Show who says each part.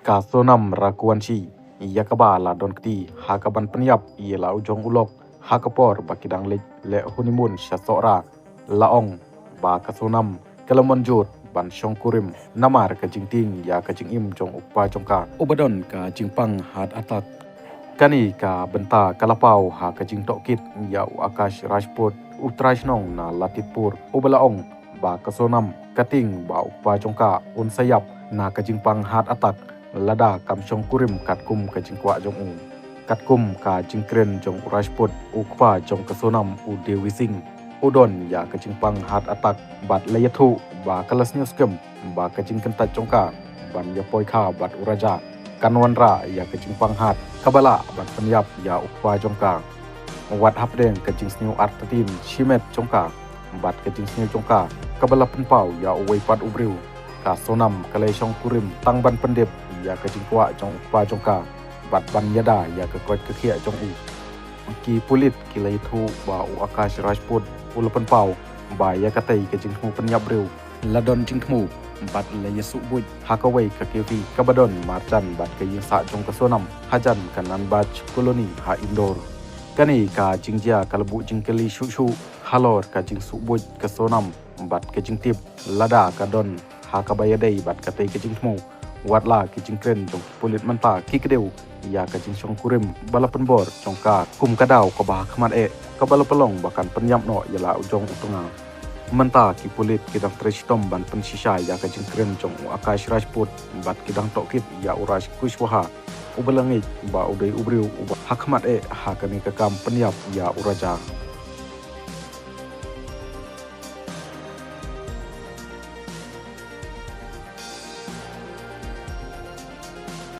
Speaker 1: Ka sonam rakuan si yakaba la don kti hakaban penyap ialah ujong ulok hakapor bakidang le hunimun syasora laong ba kasonam kalamon jot ban syongkurim namar ka jingting ya ka jingim jong upa jongka ubadon ka jingpang hat atak kani ka benta kalapau ha ka jing tokit ya akash rajput utrajnong na latitpur ubalaong ba kasonam kating ba upa jongka un sayap na ka jingpang hat atak lada kam syongkurim katkum ka jingkwa jong u katkum ka jingkren jong rajput ukpa jong kasonam u dewi sing udon ya ka jingpang hat atak bat layathu ba kalasnya skem ba ka jingkentat jongka ban ya poikha bat uraja kanwanra ya ka jingpang hat kabala bat penyap ya ukpa jongka wat hapdeng ka jingsniu artatin shimet jongka bat ka jingsniu jongka kabala penpau ya uwei pat ubriu ka sonam kalai syongkurim tangban pendep ya ka jingkwa jong ukpa jongka bat ban yada ya ka kwat ka khia jong u ki pulit ki layathu ba u akash rajput ulapan pau ba ya katai ka jinghu penyap breu ladon jingmu bat la yesu buj hakawai ka kevi kabadon marjan bat ka yingsa jong ka sonam hajan kanan baj koloni ha indoor kani ka jingjia kalbu jingkeli shu halor ka jingsu buj ka sonam bat ka jingtip lada ka don hakabayadai bat katai ka jingmu watla ki jingkren jong pulit manta ki kedeu ya ka jing syongkurim balapan bor jongka kum kadau ka bah khmat e ka balapalong bakan penyap no yala ujong utunga menta ki pulit kidang tristom ban pensisa ya ka jingkren jong akash rajput bat kidang tokit ya uraj kushwaha ubalangi ba udai ubriu uba hakmat e hakani ka kam penyap ya uraja